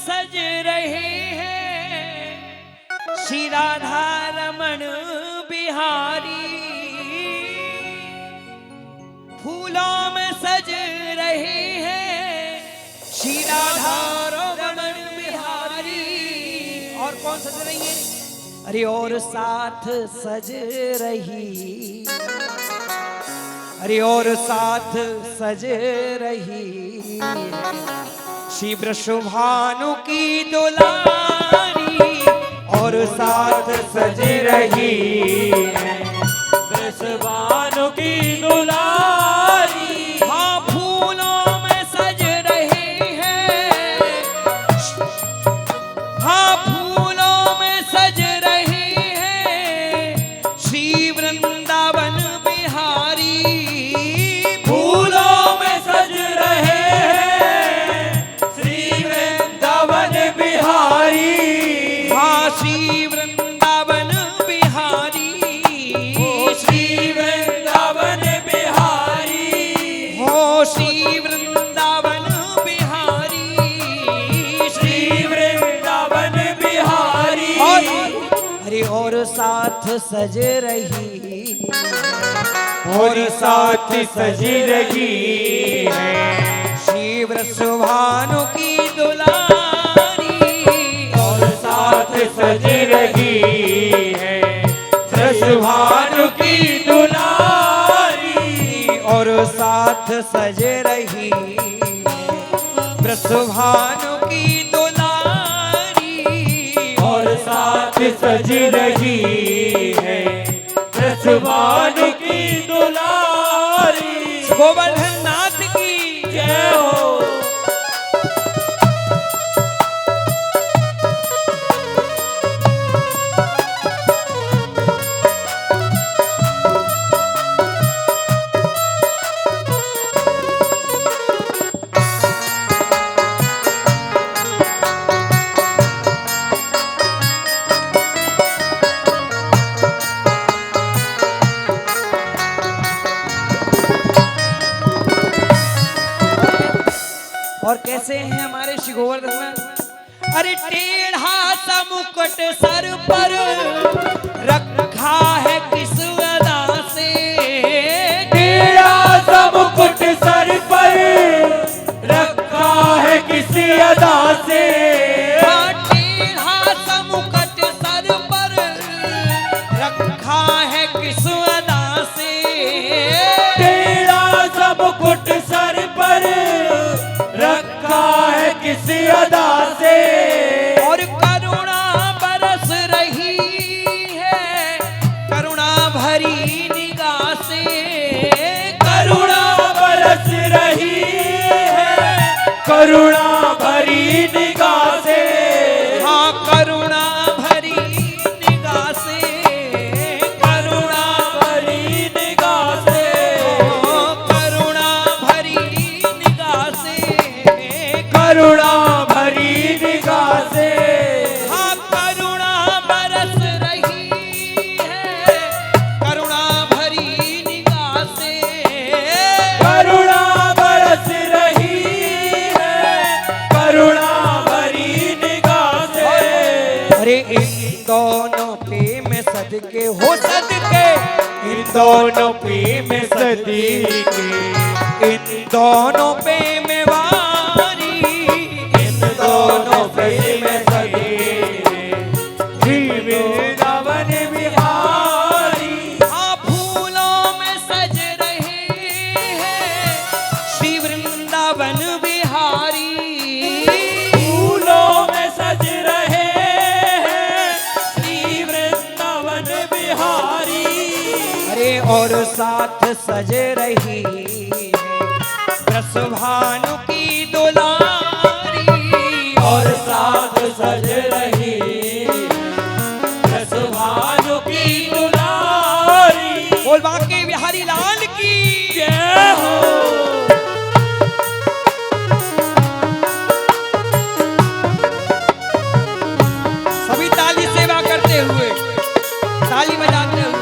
सज रहे हैं श्री राधा रमण बिहारी। फूलों में सज रहे हैं श्री राधा रमण बिहारी। और कौन सज रही है? अरे और साथ सज रही, अरे और साथ सज रही श्री वृषभानु की दुलारी। और साथ सज रही वृषभानु की दुलारी। हाँ फूलों में सज रहे हैं, हाँ फूलों में सज रहे हैं श्री वृंदावन बिहारी। फूलों में सज रहे हैं श्री वृंदावन बिहारी। हाँ श्री वृंदावन बिहारी, श्री वृंदावन बिहारी। हो श्री वृंदावन बिहारी, श्री वृंदावन बिहारी। अरे और साथ सज रही, और साथ सज रही है श्री वृषभानु की दुलारी। और साथ सज रही है वृषभानु की दुलारी। और साथ सज रही वृषभानु की दुलारी। और साथ सज रही है वृषभानु की दुलारी। गोवर्धन नाथ की जय हो। और कैसे हैं हमारे श्री गोवर्धन नाथ? अरे टेढ़ा सा मुकुट सर पर रखा है किस अदा से। टेढ़ा सा मुकुट सर पर रखा है किसी अदा से। हाँ, टेढ़ा सा मुकुट सर पर रखा है किस अदा से। टेढ़ा सा मुकुट सर पर रखा है किसी अदा से। और करुणा बरस रही है करुणा भरी निगाह से। करुणा बरस रही है करुणा भरी निगाह से। हाँ करुणा भरी निगाह से, करुणा भरी निगाह से। करुणा भरी निगाह से, करुणा भरी निगाह से। हाँ करुणा बरस रही है करुणा भरी निगाह से। करुणा बरस रही है करुणा भरी निगाह से। अरे इन दोनों पे में सदके हो सदके, इन दोनों पे में सदके, इन दोनों पे में वारी। इन दोनों पे में सदके श्री वृंदावन बिहारी। हाँ फूलों में सज रहे हैं श्री वृंदावन बिहारी। फूलों में सज रहे हैं श्री वृंदावन बिहारी। अरे और साथ सज रही वृषभानु की दुलारी। और साथ सज रही वृषभानु की दुलारी। बोल बाके बिहारी लाल की जय हो। सभी ताली सेवा करते हुए, ताली बजाते हुए।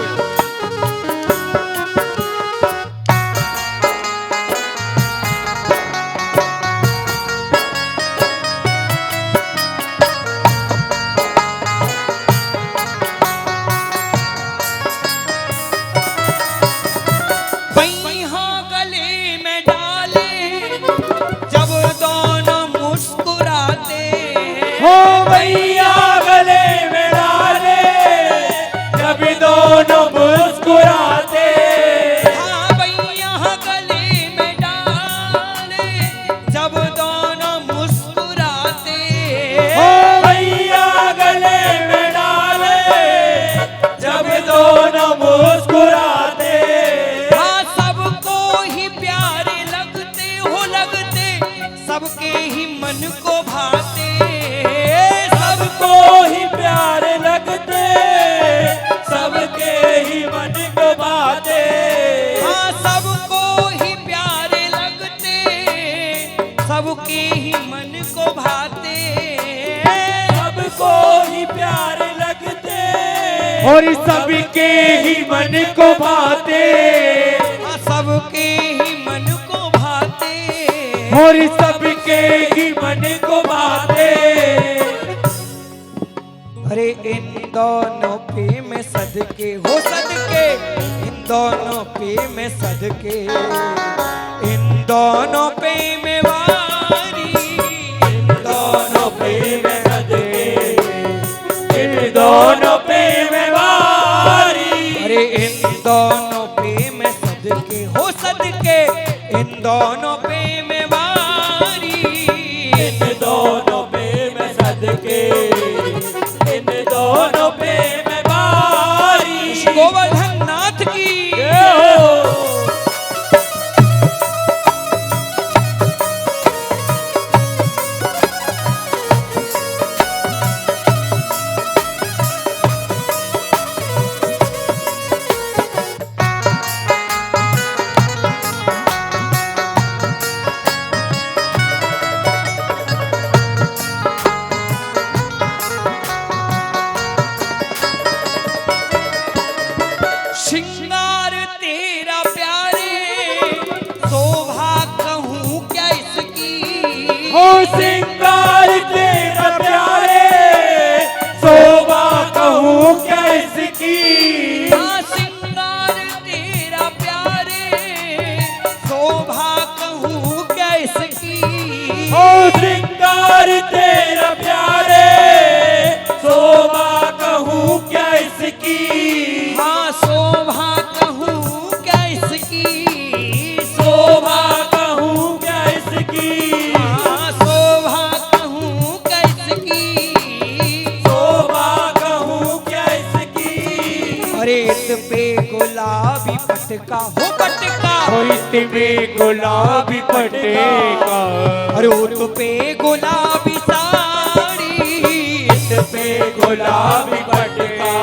मन को भाते, सबको ही प्यारे लगते, सबके ही मन को भाते। हाँ सबको ही प्यारे लगते, सबके ही मन को भाते, सबको ही प्यारे लगते और सबके ही मन को भाते, हाँ सबके ही मन को भाते, और सबके ही मन को भाते। अरे इन दोनों पे मैं सदके हो सदके, इन दोनों पे मैं सदके, इन दोनों पे मैं वारी, इन दोनों पे मैं सदके, इन दोनों पे मैं वारी। अरे इन दोनों पे मैं सदके हो सदके, इन दोनों पे मैं वारी, इन दोनों पे मैं सदके, इन दोनों पे मैं वारी। गोवर्धन नाथ की श्रृंगार तेरा प्यारे, शोभा कहूँ क्या इसकी, हो श्रृंगार तेरा प्यारे, शोभा कहूँ क्या इसकी। हाँ श्रृंगार तेरा प्यारे, शोभा कहूँ क्या इसकी, हो श्रृंगार तेरा प्यारे, शोभा कहूँ क्या इसकी। हाँ शोभा कहूँ क्या इसकी, शोभा कहूँ क्या इसकी, हाँ शोभा कहूँ क्या इसकी, शोभा कहूँ क्या इसकी। अरे इस पे गुलाबी पटका हो पटका, होइत में गुलाबी पटेगा, अरे उत पे गुलाबी साड़ी, इस पे गुलाबी पटेगा,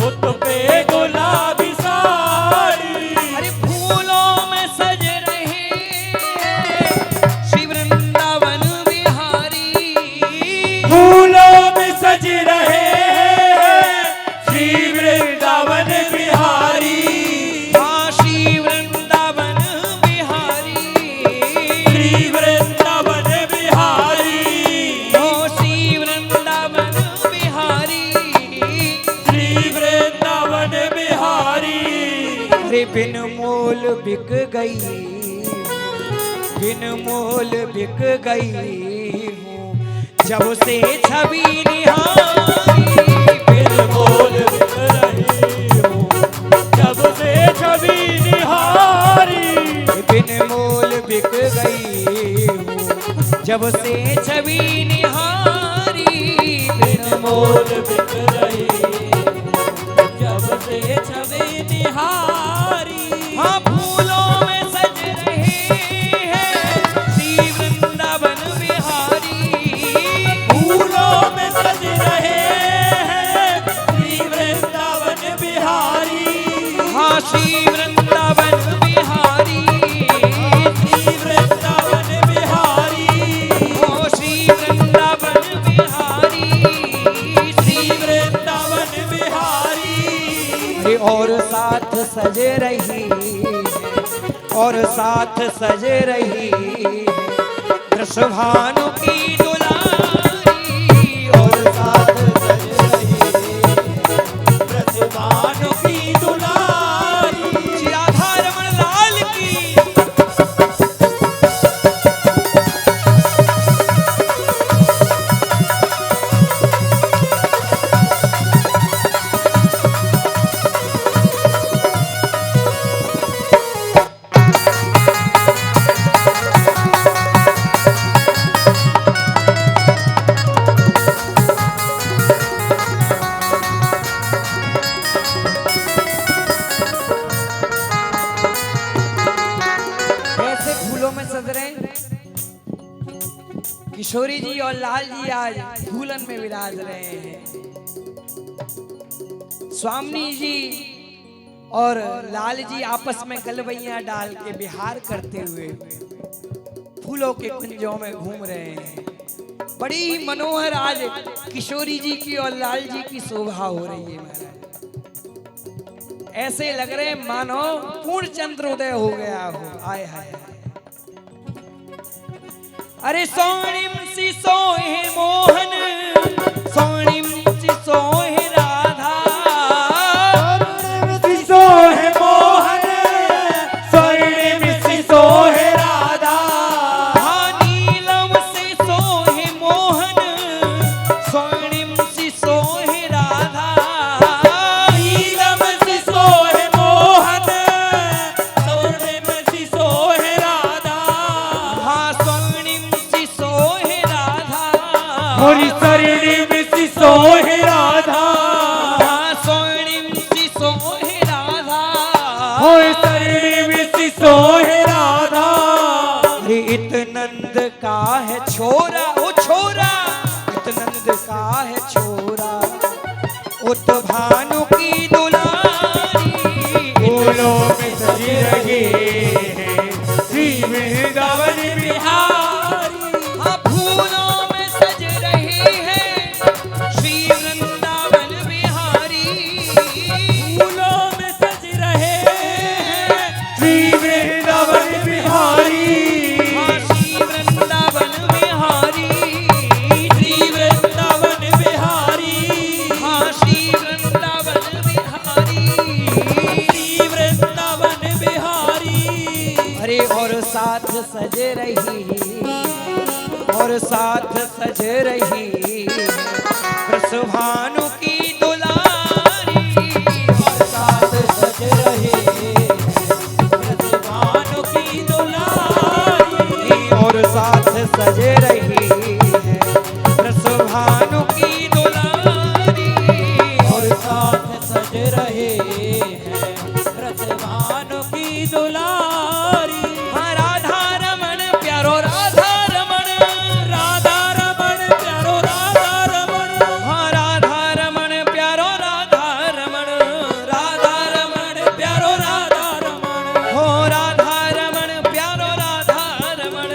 उत पे गुलाबी साड़ी। अरे फूलों में सज रहे श्री वृंदावन बिहारी, फूलों में सज रहे हैं श्री वृंदावन बिहारी, हाँ श्री वृंदावन बिहारी, श्री वृंदावन बिहारी, ओ श्री वृंदावन बिहारी, श्री वृंदावन बिहारी। अरे बिन मोल बिक गई, बिन मोल बिक गई हूँ जब से छवि निहारी, बिन मोल बिक रही हूँ जब से छवि निहारी, बिन मोल बिक गई हूँ जब से छवि निहारी, बिन मोल बिक रही जब से छवि निहारी। हाँ फूलों में सज रहे हैं श्री वृंदावन बिहारी, फूलों में सज रहे हैं श्री वृंदावन बिहारी, हाँ श्री वृंदावन बिहारी, श्री वृंदावन बिहारी, ओ श्री वृंदावन बिहारी, श्री वृंदावन बिहारी। अरे और साथ सज रही है, और साथ सज रही है वृषभानु की दुलारी, और साथ सज रही है वृषभानु की दुलारी। श्री राधा रमण लाल की। किशोरी जी और लाल जी आज फूलन में विराज रहे हैं। स्वामी जी और लाल जी आपस में गलवैयां डाल के विहार करते हुए फूलों के कुंजों में घूम रहे हैं। बड़ी ही मनोहर आज किशोरी जी की और लाल जी की शोभा हो रही है महाराज। ऐसे लग रहे मानो पूर्ण चंद्रोदय हो गया हो। आय हाय अरे सोनिम सी सोहे मोहन, सोनिम सी सोहे राधा, सी सोहे मोहन, स्वर्णिम सी सोहे राधा। हाँ नीलम से सोहे मोहन, स्वर्णिम सी सोहे राधा, नीलम सी सोहे मोहन, स्वर्णिम सी सोहे राधा। हाँ स्वर्णिम सी सोहे राधा, मोरी स्वर्णिम सी सोहे राधा। हाँ स्वर्णिम सी सोहे राधा, मोरी स्वर्णिम सी सोहे राधा। अरे इत नंद का है छोरा, ओ छोरा इत नंद का है छोरा, उत भानु की दुलारी, फूलों में सजी रही है श्री वृंदावन बिहारी। हाँ फूलों में सज रही है श्री वृंदावन बिहारी। फूलों में सज रहे हैं श्री वृंदावन बिहारी। हाँ श्री वृंदावन बिहारी, श्री वृंदावन बिहारी। हाँ श्री वृंदावन बिहारी, श्री वृंदावन बिहारी। अरे और साथ सज रही, और साथ सज रही वृषभानु की दुलारी, और साथ सज रही वृषभानु की दुलारी। और साथ सज रही वृषभानु की दुलारी, और साथ सज रहे हैं वृषभानु की दुलारी। हाँ राधा रमण प्यारो राधा रमण, राधा रमण प्यारो राधा रमण। हाँ राधा रमण प्यारो राधा रमण, राधा रमण प्यारो राधा रमण। हो राधा रमण प्यारो राधा रमण,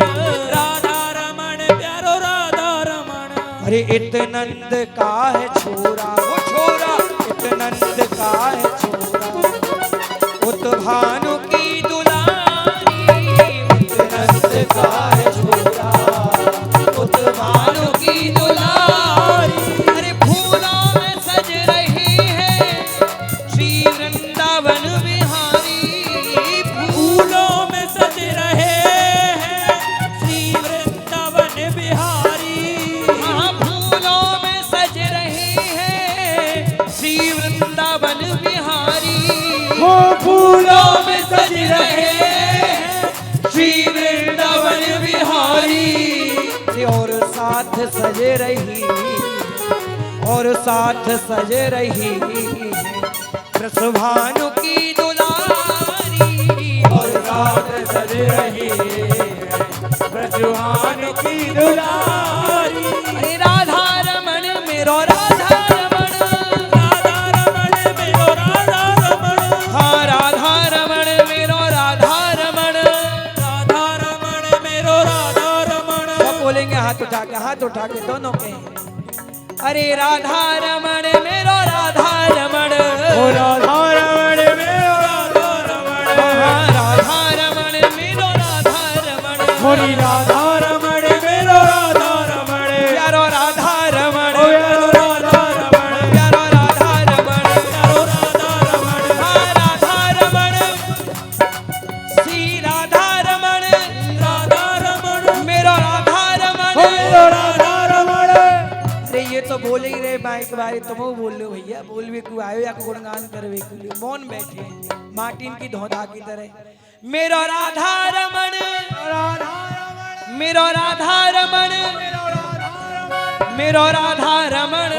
राधा रमण प्यारो राधा रमण। अरे इत नंद का है छोरा, वो छोरा इत नंद का है छोरा, उत भानु की दुलारी, उत नंद का है छोरा, उत भानु की दुलारी। अरे फूलों में सज रही है श्री वृंदावन बिहारी, फूलों में सज रहे हैं श्री वृंदावन बिहारी। हाँ फूलों में सज रही है श्री वृंदावन बिहारी। वो फूलों में सज रहे हैं श्री वृंदावन बिहारी। और साथ सज रही, और साथ सज रही वृषभानु की दुलारी, और साथ सज रही ब्रजभानु की दुलारी। अरे राधा रमण मेरो राधा रमण, राधा रमण मेरो राधा रमण। हाँ राधा रमण मेरो राधा रमण, राधा रमण मेरो राधा रमण। सब बोलेंगे हाथ उठा के दोनों के। अरे राधा रमण मेरो राधा रमण, ओ राधा रमण मेरो राधा रमण। हाँ राधा रमण मेरो राधा रमण, मोरी राधा रमण मेरो राधा रमण। प्यारो राधा रमण, ओ प्यारो राधा रमण। प्यारो राधा रमण, प्यारो राधा रमण। हाँ राधा रमण श्री राधा रमण, राधा रमण मेरो राधा रमण। ओ मेरो राधा रमण। अरे ये तो बोले ही रहे माइक बारे, तुम बोल लो भैया, बोलवे को आयो या गुणगान करवे के लिए मौन बैठे मार्टिन की धौधा की तरह। मेरो राधा रमण, राधा रमण मेरो राधा रमण, मेरो राधा रमण। मेरो राधा रमण,